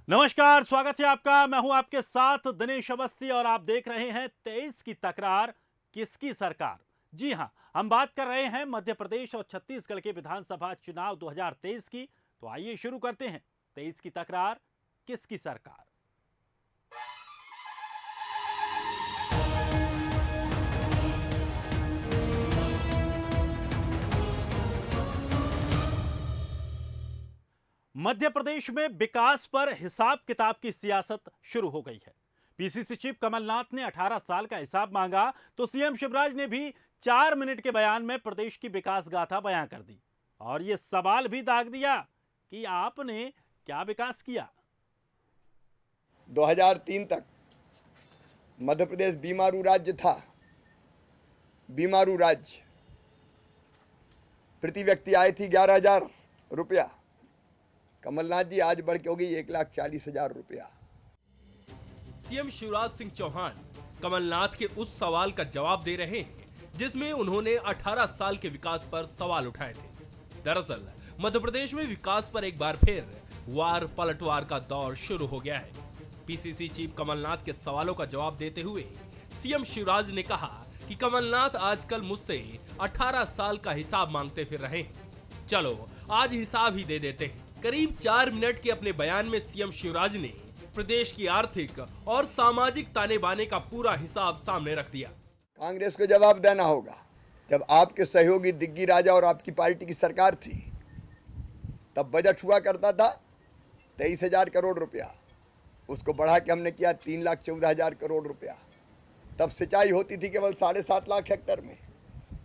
नमस्कार, स्वागत है आपका। मैं हूं आपके साथ दिनेश अवस्थी और आप देख रहे हैं 23 की तकरार किसकी सरकार। जी हां, हम बात कर रहे हैं मध्य प्रदेश और छत्तीसगढ़ के विधानसभा चुनाव 2023 की। तो आइए शुरू करते हैं 23 की तकरार किसकी सरकार। मध्य प्रदेश में विकास पर हिसाब किताब की सियासत शुरू हो गई है। पीसीसी चीफ कमलनाथ ने 18 साल का हिसाब मांगा तो सीएम शिवराज ने भी 4 मिनट के बयान में प्रदेश की विकास गाथा बयां कर दी और यह सवाल भी दाग दिया कि आपने क्या विकास किया। 2003 तक मध्य प्रदेश बीमारू राज्य था। बीमारू राज्य, प्रति व्यक्ति आय थी 11,000 रुपया। कमलनाथ जी आज बढ़ के हो गई 1,40,000 रुपया। सीएम शिवराज सिंह चौहान कमलनाथ के उस सवाल का जवाब दे रहे हैं जिसमें उन्होंने 18 साल के विकास पर सवाल उठाए थे। दरअसल मध्य प्रदेश में विकास पर एक बार फिर वार पलटवार का दौर शुरू हो गया है। पीसीसी चीफ कमलनाथ के सवालों का जवाब देते हुए सीएम शिवराज ने कहा कि कमलनाथ आजकल मुझसे 18 साल का हिसाब मांगते फिर रहे हैं। चलो आज हिसाब ही दे देते हैं। करीब 4 मिनट के अपने बयान में सीएम शिवराज ने प्रदेश की आर्थिक और सामाजिक ताने बाने का पूरा हिसाब सामने रख दिया। कांग्रेस को जवाब देना होगा। जब आपके सहयोगी दिग्गी राजा और आपकी पार्टी की सरकार थी तब बजट हुआ करता था 23,000 करोड़ रुपया। उसको बढ़ा के हमने किया 3,14,000 करोड़ रुपया। तब सिंचाई होती थी केवल 7.5 लाख हेक्टेयर में।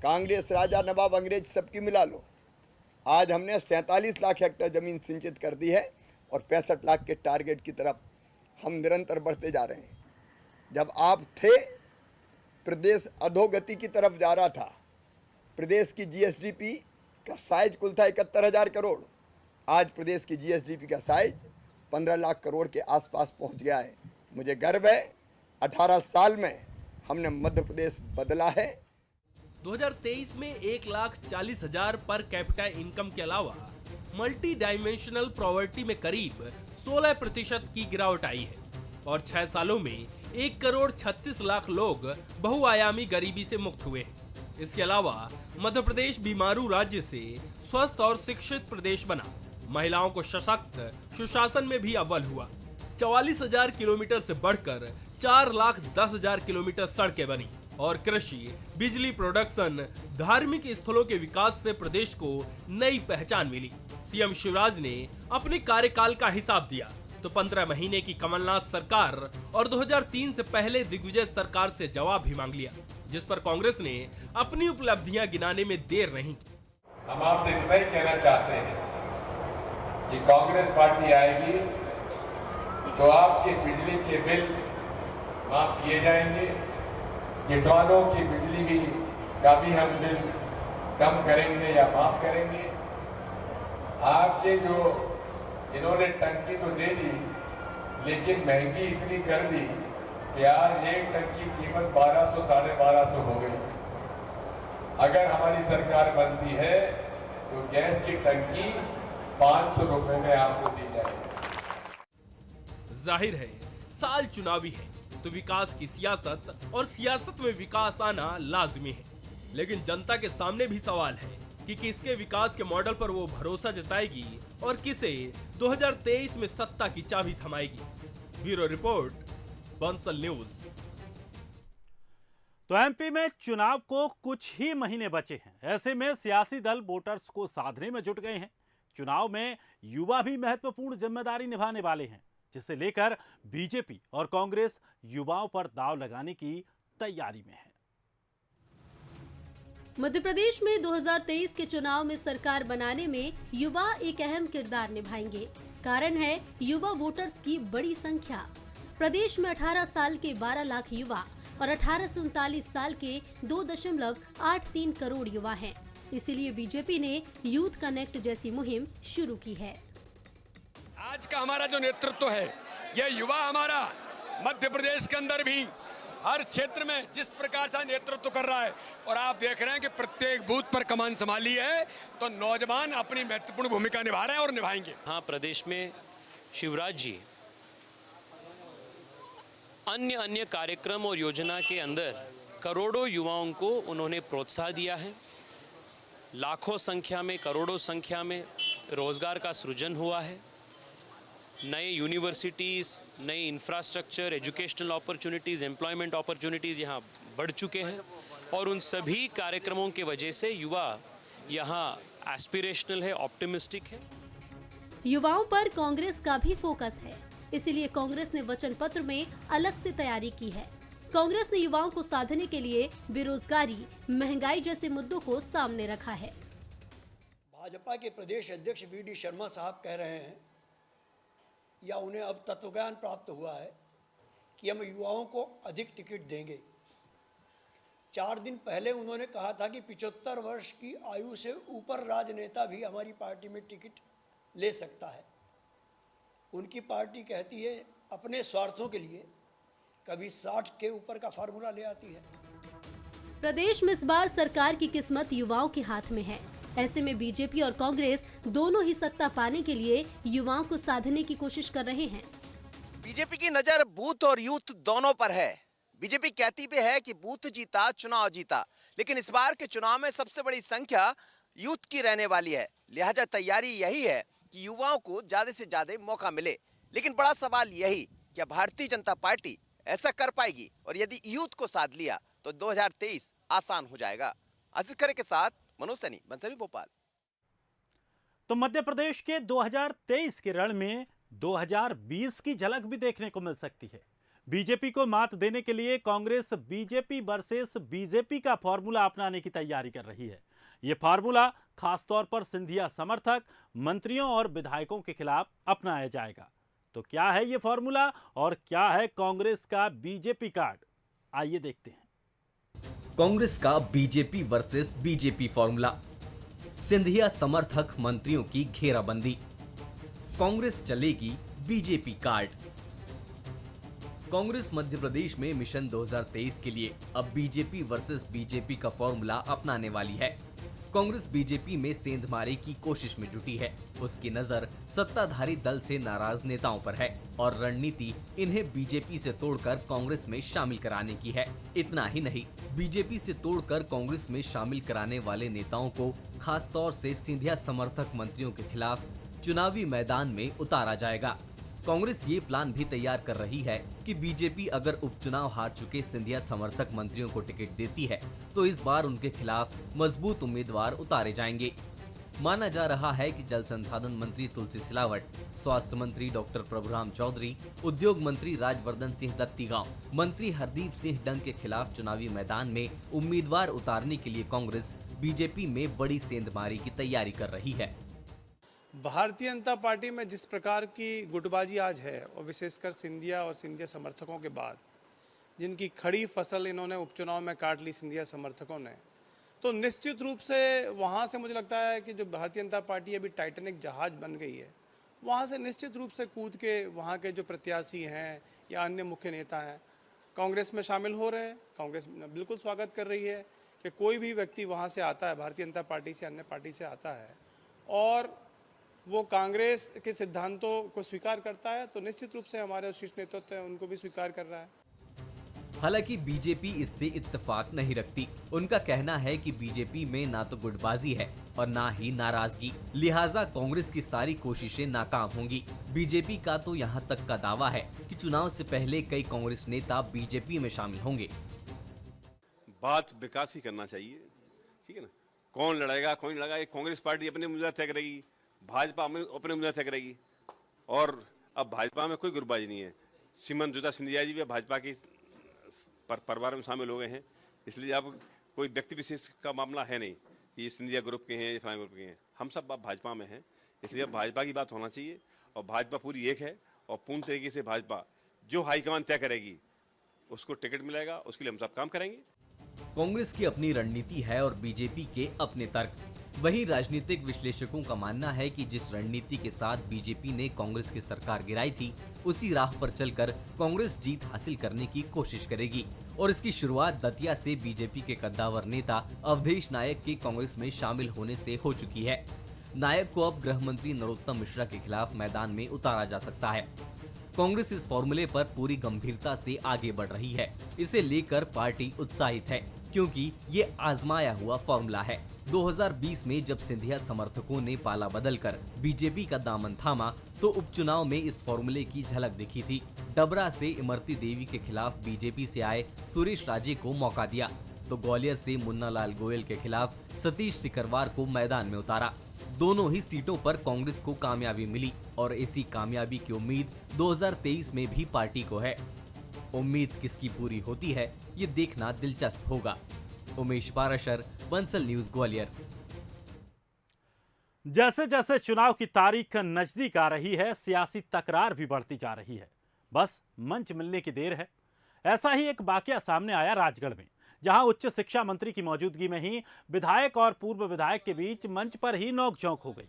कांग्रेस, राजा, नवाब, अंग्रेज सबकी मिला लो, आज हमने 47 लाख हेक्टेयर जमीन सिंचित कर दी है और 65 लाख के टारगेट की तरफ हम निरंतर बढ़ते जा रहे हैं। जब आप थे प्रदेश अधोगति की तरफ जा रहा था। प्रदेश की जीएसडीपी का साइज कुल था 71,000 करोड़। आज प्रदेश की जीएसडीपी का साइज 15 लाख करोड़ के आसपास पहुंच गया है। मुझे गर्व है 18 साल में हमने मध्य प्रदेश बदला है। 2023 में 1,40,000 पर कैपिटा इनकम के अलावा मल्टी डायमेंशनल प्रॉपर्टी में करीब 16% की गिरावट आई है और 6 सालों में 1,36,00,000 लोग बहुआयामी गरीबी से मुक्त हुए हैं। इसके अलावा मध्य प्रदेश बीमारू राज्य से स्वस्थ और शिक्षित प्रदेश बना। महिलाओं को सशक्त सुशासन में भी अव्वल हुआ। 44,000 किलोमीटर से बढ़कर 4,10,000 किलोमीटर सड़कें बनी और कृषि, बिजली प्रोडक्शन, धार्मिक स्थलों के विकास से प्रदेश को नई पहचान मिली। सीएम शिवराज ने अपने कार्यकाल का हिसाब दिया तो 15 महीने की कमलनाथ सरकार और 2003 से पहले दिग्विजय सरकार से जवाब भी मांग लिया, जिस पर कांग्रेस ने अपनी उपलब्धियां गिनाने में देर नहीं की। हम आपसे इतना ही कहना चाहते हैं कि कांग्रेस पार्टी आएगी तो आपके बिजली के बिल माफ किए जाएंगे। किसानों की बिजली भी का भी हम बिल कम करेंगे या माफ करेंगे। आपके जो इन्होंने टंकी तो दे दी लेकिन महंगी इतनी कर दी कि आज एक टंकी की कीमत 1200 साढ़े 1200 हो गई। अगर हमारी सरकार बनती है तो गैस की टंकी 500 रुपए में आपको दी जाएगी। जाहिर है साल चुनावी है तो विकास की सियासत और सियासत में विकास आना लाजमी है, लेकिन जनता के सामने भी सवाल है कि किसके विकास के मॉडल पर वो भरोसा जताएगी और किसे 2023 में सत्ता की चाबी थमाएगी। Bureau report, Bansal news. तो एमपी में चुनाव को कुछ ही महीने बचे हैं। ऐसे में सियासी दल वोटर्स को साधने में जुट गए हैं। चुनाव में युवा भी महत्वपूर्ण जिम्मेदारी निभाने वाले हैं, जिसे लेकर बीजेपी और कांग्रेस युवाओं पर दांव लगाने की तैयारी में है। मध्य प्रदेश में 2023 के चुनाव में सरकार बनाने में युवा एक अहम किरदार निभाएंगे। कारण है युवा वोटर्स की बड़ी संख्या। प्रदेश में 18 साल के 12 लाख युवा और 18 से 39 साल के 2.83 करोड़ युवा हैं। इसीलिए बीजेपी ने यूथ कनेक्ट जैसी मुहिम शुरू की है। आज का हमारा जो नेतृत्व है, यह युवा हमारा मध्य प्रदेश के अंदर भी हर क्षेत्र में जिस प्रकार से नेतृत्व कर रहा है, और आप देख रहे हैं कि प्रत्येक बूथ पर कमान संभाली है तो नौजवान अपनी महत्वपूर्ण भूमिका निभा रहे हैं और निभाएंगे। हाँ, प्रदेश में शिवराज जी अन्य अन्य कार्यक्रम और योजना के अंदर करोड़ों युवाओं को उन्होंने प्रोत्साहन दिया है। लाखों संख्या में, करोड़ों संख्या में रोजगार का सृजन हुआ है। नए यूनिवर्सिटीज़, नए infrastructure, educational opportunities, employment opportunities यहाँ बढ़ चुके हैं और उन सभी कार्यक्रमों के वजह से युवा यहाँ एस्पिरेशनल है, ऑप्टिमिस्टिक है। युवाओं पर कांग्रेस का भी फोकस है, इसीलिए कांग्रेस ने वचन पत्र में अलग से तैयारी की है। कांग्रेस ने युवाओं को साधने के लिए बेरोजगारी, महंगाई जैसे मुद्दों को सामने रखा है। भाजपा के प्रदेश अध्यक्ष वी.डी. शर्मा साहब कह रहे हैं या उन्हें अब तत्वज्ञान प्राप्त हुआ है कि हम युवाओं को अधिक टिकट देंगे। 4 दिन पहले उन्होंने कहा था कि 75 वर्ष की आयु से ऊपर राजनेता भी हमारी पार्टी में टिकट ले सकता है। उनकी पार्टी कहती है अपने स्वार्थों के लिए कभी 60 के ऊपर का फार्मूला ले आती है। प्रदेश में इस बार सरकार की किस्मत युवाओं के हाथ में है। ऐसे में बीजेपी और कांग्रेस दोनों ही सत्ता पाने के लिए युवाओं को साधने की कोशिश कर रहे हैं। बीजेपी की नजर बूथ और यूथ दोनों पर है। बीजेपी कहती भी है कि बूथ जीता, चुनाव जीता, लेकिन इस बार के चुनाव में सबसे बड़ी संख्या यूथ की रहने वाली है। लिहाजा तैयारी यही है कि युवाओं को ज्यादा से ज्यादा मौका मिले। लेकिन बड़ा सवाल यही, क्या भारतीय जनता पार्टी ऐसा कर पाएगी? और यदि यूथ को साध लिया तो 2023 आसान हो जाएगा। आशीष खरे के साथ मनोज सैनी, बंसरी, भोपाल। तो मध्य प्रदेश के 2023 के रण में 2020 की झलक भी देखने को मिल सकती है। बीजेपी को मात देने के लिए कांग्रेस बीजेपी वर्सेस बीजेपी का फॉर्मूला अपनाने की तैयारी कर रही है। यह फॉर्मूला खासतौर पर सिंधिया समर्थक, मंत्रियों और विधायकों के खिलाफ अपनाया जाएगा। तो क्या है यह फॉर्मूला और क्या है कांग्रेस का बीजेपी कार्ड? आइए देखते हैं। कांग्रेस का BJP versus BJP formula, Scindia समर्थक मंत्रियों की घेराबंदी, कांग्रेस चलेगी बीजेपी कार्ड। कांग्रेस मध्य प्रदेश में मिशन 2023 के लिए अब बीजेपी वर्सेस बीजेपी का फॉर्मूला अपनाने वाली है। कांग्रेस बीजेपी में सेंधमारे की कोशिश में जुटी है। उसकी नजर सत्ताधारी दल से नाराज नेताओं पर है और रणनीति इन्हें बीजेपी से तोड़कर कांग्रेस में शामिल कराने की है। इतना ही नहीं, बीजेपी से तोड़कर कांग्रेस में शामिल कराने वाले नेताओं को खास तौर से सिंधिया समर्थक मंत्रियों के खिलाफ चुनावी मैदान में उतारा जाएगा। कांग्रेस ये प्लान भी तैयार कर रही है कि बीजेपी अगर उपचुनाव हार चुके सिंधिया समर्थक मंत्रियों को टिकट देती है तो इस बार उनके खिलाफ मजबूत उम्मीदवार उतारे जाएंगे। माना जा रहा है कि जल संसाधन मंत्री तुलसी सिलावट, स्वास्थ्य मंत्री डॉक्टर प्रभुराम चौधरी, उद्योग मंत्री राजवर्धन सिंह दत्तीगांव, मंत्री हरदीप सिंह डंग के खिलाफ चुनावी मैदान में उम्मीदवार उतारने के लिए कांग्रेस बीजेपी में बड़ी सेंधमारी की तैयारी कर रही है। भारतीय जनता पार्टी में जिस प्रकार की गुटबाजी आज है और विशेषकर सिंधिया और सिंधिया समर्थकों के बाद जिनकी खड़ी फसल इन्होंने उपचुनाव में काट ली सिंधिया समर्थकों ने, तो निश्चित रूप से वहाँ से मुझे लगता है कि जो भारतीय जनता पार्टी अभी टाइटैनिक जहाज बन गई है, वहाँ से निश्चित रूप से कूद के वहाँ के जो प्रत्याशी हैं या अन्य मुख्य नेता हैं कांग्रेस में शामिल हो रहे हैं। कांग्रेस बिल्कुल स्वागत कर रही है कि कोई भी व्यक्ति वहाँ से आता है, भारतीय जनता पार्टी से, अन्य पार्टी से आता है और वो कांग्रेस के सिद्धांतों को स्वीकार करता है, तो निश्चित रूप से हमारे शीर्ष नेतृत्व है उनको भी स्वीकार कर रहा है। हालांकि बीजेपी इससे इत्तेफाक नहीं रखती। उनका कहना है कि बीजेपी में ना तो गुटबाजी है और ना ही नाराजगी, लिहाजा कांग्रेस की सारी कोशिशें नाकाम होंगी। बीजेपी का तो यहाँ तक का दावा है कि चुनाव से पहले कई कांग्रेस नेता बीजेपी में शामिल होंगे। बात विकास ही करना चाहिए, ठीक है ना। कौन लड़ेगा कौन लड़ेगा, ये कांग्रेस पार्टी अपने उम्मीदवार तय करेगी, भाजपा में अपने उम्मीदवार तय करेगी। और अब भाजपा में कोई गुटबाजी नहीं है। श्रीमंत जुदा सिंधिया जी भी भाजपा की परिवार में शामिल हो गए हैं, इसलिए अब कोई व्यक्ति विशेष का मामला है नहीं कि ये सिंधिया ग्रुप के हैं या फलाने ग्रुप के हैं। हम सब अब भाजपा में हैं, इसलिए अब भाजपा की बात होना चाहिए और भाजपा पूरी एक है और पूर्ण तरीके से भाजपा जो हाईकमान तय करेगी उसको टिकट मिलेगा, उसके लिए हम सब काम करेंगे। कांग्रेस की अपनी रणनीति है और बीजेपी के अपने तर्क। वहीं राजनीतिक विश्लेषकों का मानना है कि जिस रणनीति के साथ बीजेपी ने कांग्रेस की सरकार गिराई थी, उसी राह पर चलकर कांग्रेस जीत हासिल करने की कोशिश करेगी और इसकी शुरुआत दतिया से बीजेपी के कद्दावर नेता अवधेश नायक के कांग्रेस में शामिल होने से हो चुकी है। नायक को अब गृह मंत्री नरोत्तम मिश्रा के खिलाफ मैदान में उतारा जा सकता है। कांग्रेस इस फॉर्मूले पर पूरी गंभीरता से आगे बढ़ रही है। इसे लेकर पार्टी उत्साहित है क्योंकि ये आजमाया हुआ फॉर्मूला है। 2020 में जब सिंधिया समर्थकों ने पाला बदलकर बीजेपी का दामन थामा तो उपचुनाव में इस फॉर्मूले की झलक दिखी थी। डबरा से इमरती देवी के खिलाफ बीजेपी से आए सुरेश राजे को मौका दिया तो ग्वालियर से मुन्ना लाल गोयल के खिलाफ सतीश सिकरवार को मैदान में उतारा। दोनों ही सीटों पर कांग्रेस को कामयाबी मिली और इसी कामयाबी की उम्मीद 2023 में भी पार्टी को है। उम्मीद किसकी पूरी होती है ये देखना दिलचस्प होगा। उमेश पाराशर, बंसल न्यूज, ग्वालियर। जैसे जैसे चुनाव की तारीख नजदीक आ रही है, सियासी तकरार भी बढ़ती जा रही है। बस मंच मिलने की देर है। ऐसा ही एक वाकया सामने आया राजगढ़ में, जहां उच्च शिक्षा मंत्री की मौजूदगी में ही विधायक और पूर्व विधायक के बीच मंच पर ही नोकझोंक हो गई।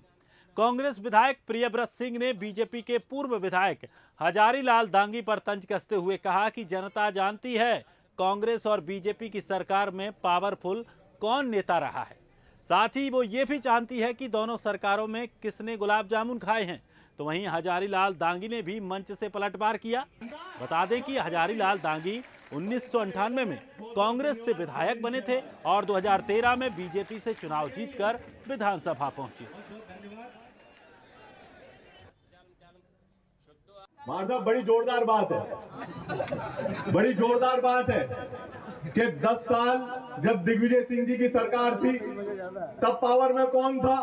कांग्रेस विधायक प्रियव्रत सिंह ने बीजेपी के पूर्व विधायक हजारीलाल दांगी पर तंज कसते हुए कहा कि जनता जानती है कांग्रेस और बीजेपी की सरकार में पावरफुल कौन नेता रहा है। साथ ही वो ये भी जानती है कि दोनों सरकारों में किसने गुलाब जामुन खाए हैं। तो वहीं हजारीलाल दांगी ने भी मंच से पलटवार किया। बता दें कि हजारीलाल दांगी 1998 में कांग्रेस से विधायक बने थे और 2013 में बीजेपी से चुनाव जीतकर विधानसभा पहुंचे। साहब, बड़ी जोरदार बात है, बड़ी जोरदार बात है कि 10 साल जब दिग्विजय सिंह जी की सरकार थी तब पावर में कौन था,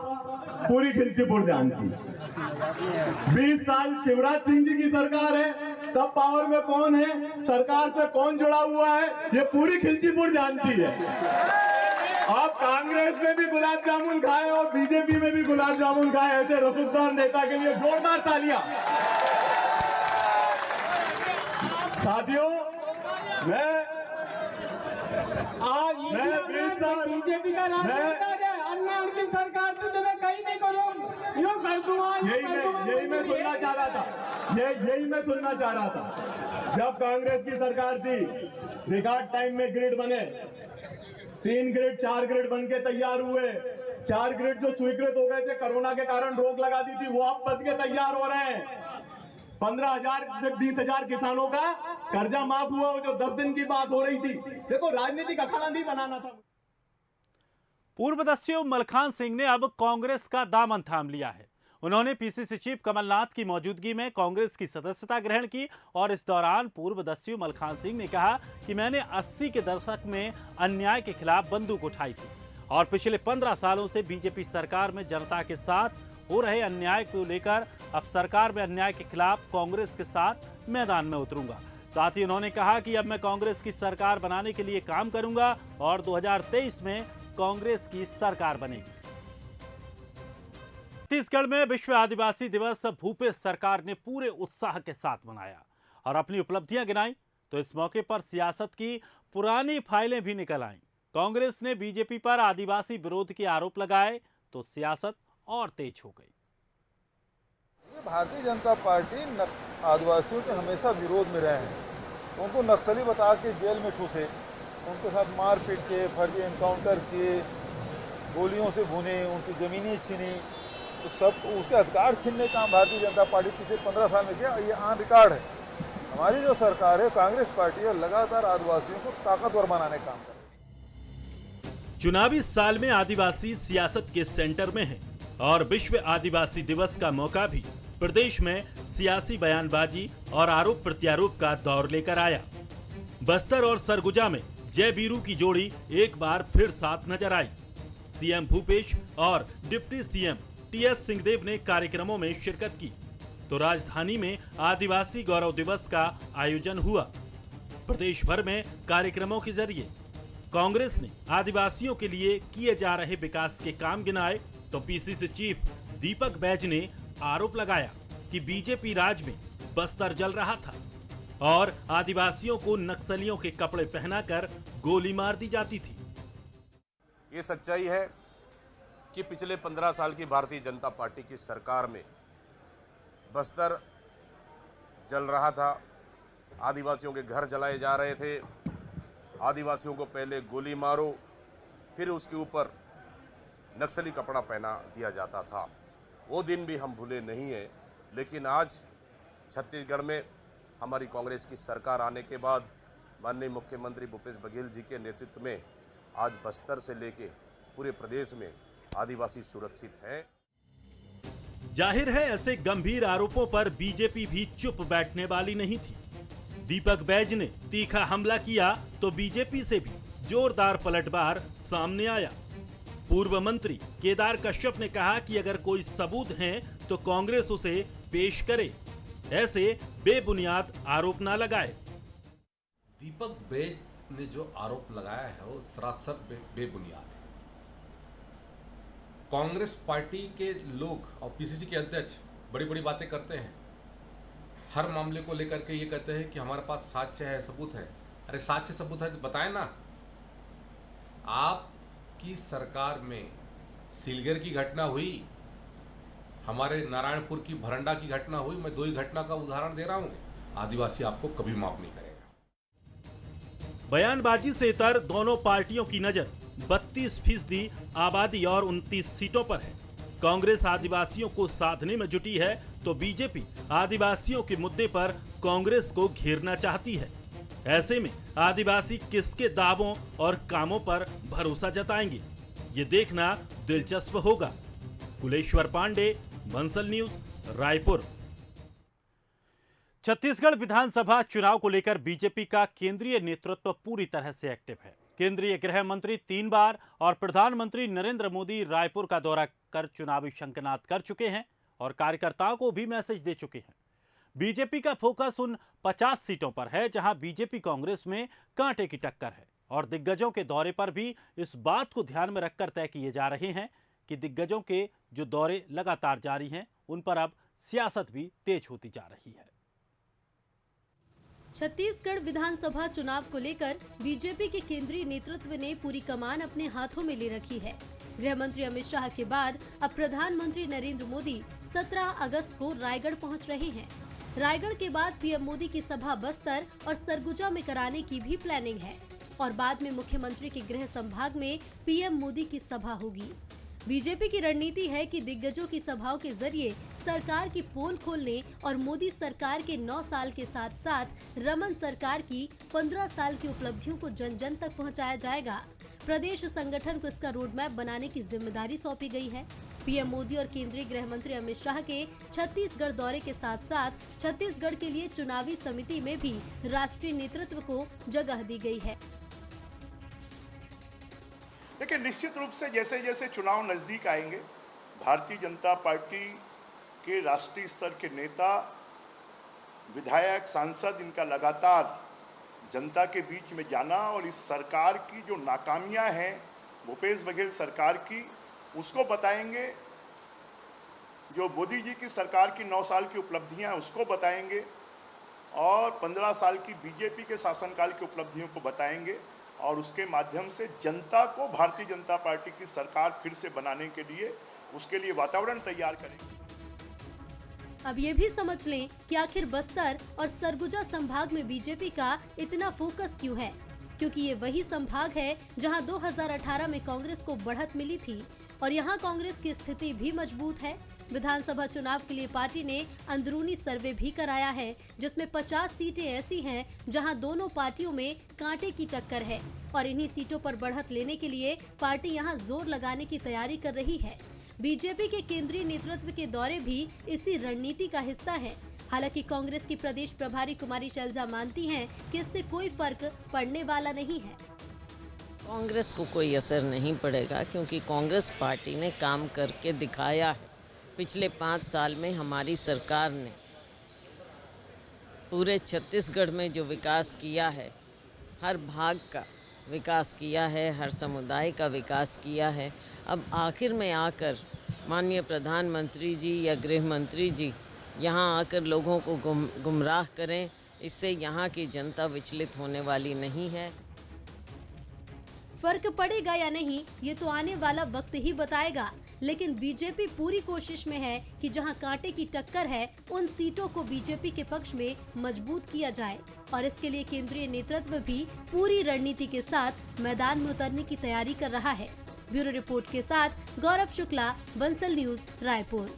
पूरी खिलचीपुर जानती। 20 साल शिवराज सिंह जी की सरकार है तब पावर में कौन है, सरकार से कौन जुड़ा हुआ है, ये पूरी खिलचीपुर जानती है। आप कांग्रेस में भी गुलाब जामुन खाए और बीजेपी में भी गुलाब जामुन खाए ऐसे रसूखदार नेता के लिए जोरदार तालियां। साथियों, बीजेपी का अन्य उनकी सरकार तो कहीं नहीं करूँ, यूँ कर दूंगा। यही मैं सुनना चाह रहा था, यही मैं सुनना चाह रहा था। जब कांग्रेस की सरकार थी, रिकॉर्ड टाइम में ग्रिड बने, 3 ग्रिड 4 ग्रिड बन के तैयार हुए। 4 ग्रिड जो स्वीकृत हो गए थे, कोरोना के कारण रोक लगा दी थी, वो अब बन के तैयार हो रहे हैं। 15,000 से 20,000 किसानों का कर्जा माफ हुआ, जो 10 दिन की बात हो रही थी। देखो, राजनीतिक अखाड़ा नहीं बनाना था। पूर्व दस्यु मलखान सिंह ने अब कांग्रेस का दामन थाम लिया है। उन्होंने पीसीसी चीफ कमलनाथ की मौजूदगी में कांग्रेस की सदस्यता ग्रहण की और इस दौरान पूर्व दस्यु मलखान सिंह ने कहा कि मैंने 80 के दशक में अन्याय के खिलाफ बंदूक उठाई थी और पिछले 15 सालों से बीजेपी सरकार में जनता के साथ हो रहे अन्याय को लेकर अब सरकार में अन्याय के खिलाफ कांग्रेस के साथ मैदान में उतरूंगा। साथ ही उन्होंने कहा कि अब मैं कांग्रेस की सरकार बनाने के लिए काम करूंगा और 2023 में कांग्रेस की सरकार बनेगी। छत्तीसगढ़ में विश्व आदिवासी दिवस भूपेश सरकार ने पूरे उत्साह के साथ मनाया और अपनी उपलब्धियां गिनाई। तो इस मौके पर सियासत की पुरानी फाइलें भी निकल आईं। कांग्रेस ने बीजेपी पर आदिवासी विरोध के आरोप लगाए तो सियासत और तेज हो गई। भारतीय जनता पार्टी आदिवासियों के हमेशा विरोध में रहे हैं। उनको नक्सली बता के जेल में ठूसे, उनके साथ मारपीट के, फर्जी एनकाउंटर किए, गोलियों से भुने, उनकी ज़मीनें छीनी, तो सब उसके अधिकार छीनने का भारतीय जनता पार्टी पिछले 15 साल में किया। ये ऑन रिकॉर्ड है। हमारी जो सरकार है, कांग्रेस पार्टी है, लगातार आदिवासियों को ताकतवर बनाने का काम कर रही है। चुनावी साल में आदिवासी सियासत के सेंटर में है और विश्व आदिवासी दिवस का मौका भी प्रदेश में सियासी बयानबाजी और आरोप प्रत्यारोप का दौर लेकर आया। बस्तर और सरगुजा में जय बीरू की जोड़ी एक बार फिर साथ नजर आई। सीएम भूपेश और डिप्टी सीएम टीएस सिंहदेव ने कार्यक्रमों में शिरकत की तो राजधानी में आदिवासी गौरव दिवस का आयोजन हुआ। प्रदेश भर में कार्यक्रमों के जरिए कांग्रेस ने आदिवासियों के लिए किए जा रहे विकास के काम गिनाए तो पीसीसी चीफ दीपक बैज ने आरोप लगाया कि बीजेपी राज में बस्तर जल रहा था और आदिवासियों को नक्सलियों के कपड़े पहनाकर गोली मार दी जाती थी। ये सच्चाई है कि पिछले 15 साल की भारतीय जनता पार्टी की सरकार में बस्तर जल रहा था, आदिवासियों के घर जलाए जा रहे थे, आदिवासियों को पहले गोली मारो फिर उसके ऊपर नक्सली कपड़ा पहना दिया जाता था। वो दिन भी हम भूले नहीं हैं, लेकिन आज छत्तीसगढ़ में हमारी कांग्रेस की सरकार आने के बाद माननीय मुख्यमंत्री भूपेश बघेल जी के नेतृत्व में आज बस्तर से लेके पूरे प्रदेश में आदिवासी सुरक्षित हैं। जाहिर है ऐसे गंभीर आरोपों पर बीजेपी भी चुप बैठने वाली नहीं थी। दीपक बैज ने तीखा हमला किया तो बीजेपी से भी जोरदार पलटवार सामने आया। पूर्व मंत्री केदार कश्यप ने कहा कि अगर कोई सबूत हैं तो कांग्रेस उसे पेश करे, ऐसे बेबुनियाद आरोप ना लगाए। दीपक बैज ने जो आरोप लगाया है वो सरासर बेबुनियाद है। कांग्रेस पार्टी के लोग और पीसीसी के अध्यक्ष बड़ी बड़ी बातें करते हैं, हर मामले को लेकर के ये कहते हैं कि हमारे पास साक्ष्य है, सबूत है। अरे साक्ष्य सबूत है तो बताएं ना। आपकी सरकार में सीलगर की घटना हुई, हमारे नारायणपुर की भरंडा की घटना हुई, मैं 2 ही घटना का उदाहरण दे रहा हूँ। आदिवासी आपको कभी माफ नहीं करेगा। बयानबाजी से इतर दोनों पार्टियों की नजर 32% आबादी और 29 सीटों पर है। कांग्रेस आदिवासियों को साधने में जुटी है तो बीजेपी आदिवासियों के मुद्दे पर कांग्रेस को घेरना चाहती है। ऐसे में आदिवासी किसके दावों और कामों पर भरोसा जताएंगे, ये देखना दिलचस्प होगा। कुलेश्वर पांडे, बंसल न्यूज, रायपुर। छत्तीसगढ़ विधानसभा चुनाव को लेकर बीजेपी का केंद्रीय नेतृत्व पूरी तरह से एक्टिव है। केंद्रीय गृह मंत्री 3 बार और प्रधानमंत्री नरेंद्र मोदी रायपुर का दौरा कर चुनावी शंखनाद कर चुके हैं और कार्यकर्ताओं को भी मैसेज दे चुके हैं। बीजेपी का फोकस उन 50 सीटों पर है जहां बीजेपी कांग्रेस में कांटे की टक्कर है और दिग्गजों के दौरे पर भी इस बात को ध्यान में रखकर तय किए जा रहे हैं कि दिग्गजों के जो दौरे लगातार जारी हैं उन पर अब सियासत भी तेज होती जा रही है। छत्तीसगढ़ विधानसभा चुनाव को लेकर बीजेपी के केंद्रीय नेतृत्व ने पूरी कमान अपने हाथों में ले रखी है। गृह मंत्री अमित शाह के बाद अब प्रधानमंत्री नरेंद्र मोदी 17 अगस्त को रायगढ़ पहुंच रहे हैं। रायगढ़ के बाद पीएम मोदी की सभा बस्तर और सरगुजा में कराने की भी प्लानिंग है और बाद में मुख्यमंत्री के गृह संभाग में पीएम मोदी की सभा होगी। बीजेपी की रणनीति है कि दिग्गजों की सभाओं के जरिए सरकार की पोल खोलने और मोदी सरकार के 9 साल के साथ साथ रमन सरकार की 15 साल की उपलब्धियों को जन जन तक पहुंचाया जाएगा। प्रदेश संगठन को इसका रोड मैप बनाने की जिम्मेदारी सौंपी गई है। पीएम मोदी और केंद्रीय गृह मंत्री अमित शाह के छत्तीसगढ़ दौरे के साथ साथ छत्तीसगढ़ के लिए चुनावी समिति में भी राष्ट्रीय नेतृत्व को जगह दी गई है। देखिए, निश्चित रूप से जैसे जैसे चुनाव नजदीक आएंगे, भारतीय जनता पार्टी के राष्ट्रीय स्तर के नेता, विधायक, सांसद, इनका लगातार जनता के बीच में जाना और इस सरकार की जो नाकामियां हैं भूपेश बघेल सरकार की, उसको बताएंगे। जो मोदी जी की सरकार की 9 साल की उपलब्धियां हैं उसको बताएंगे और 15 साल की बीजेपी के शासनकाल की उपलब्धियों को बताएंगे और उसके माध्यम से जनता को भारतीय जनता पार्टी की सरकार फिर से बनाने के लिए उसके लिए वातावरण तैयार करेंगे। अब ये भी समझ लें कि आखिर बस्तर और सरगुजा संभाग में बीजेपी का इतना फोकस क्यों है, क्योंकि ये वही संभाग है जहां 2018 में कांग्रेस को बढ़त मिली थी और यहां कांग्रेस की स्थिति भी मजबूत है। विधानसभा चुनाव के लिए पार्टी ने अंदरूनी सर्वे भी कराया है जिसमें 50 सीटें ऐसी हैं जहां दोनों पार्टियों में कांटे की टक्कर है और इन्हीं सीटों पर बढ़त लेने के लिए पार्टी यहां जोर लगाने की तैयारी कर रही है। बीजेपी के केंद्रीय नेतृत्व के दौरे भी इसी रणनीति का हिस्सा है। हालांकि कांग्रेस की प्रदेश प्रभारी कुमारी शैलजा मानती हैं कि इससे कोई फर्क पड़ने वाला नहीं है। कांग्रेस को कोई असर नहीं पड़ेगा क्योंकि कांग्रेस पार्टी ने काम करके दिखाया है। पिछले 5 साल में हमारी सरकार ने पूरे छत्तीसगढ़ में जो विकास किया है, हर भाग का विकास किया है, हर समुदाय का विकास किया है। अब आखिर में आकर माननीय प्रधानमंत्री जी या गृह मंत्री जी यहाँ आकर लोगों को गुमराह करें, इससे यहाँ की जनता विचलित होने वाली नहीं है। फर्क पड़ेगा या नहीं ये तो आने वाला वक्त ही बताएगा, लेकिन बीजेपी पूरी कोशिश में है कि जहां कांटे की टक्कर है उन सीटों को बीजेपी के पक्ष में मजबूत किया जाए और इसके लिए केंद्रीय नेतृत्व भी पूरी रणनीति के साथ मैदान में उतरने की तैयारी कर रहा है। ब्यूरो रिपोर्ट के साथ गौरव शुक्ला, बंसल न्यूज, रायपुर।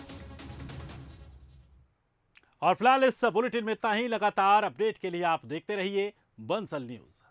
और फिलहाल इस बुलेटिन में इतना ही। लगातार अपडेट के लिए आप देखते रहिए बंसल न्यूज।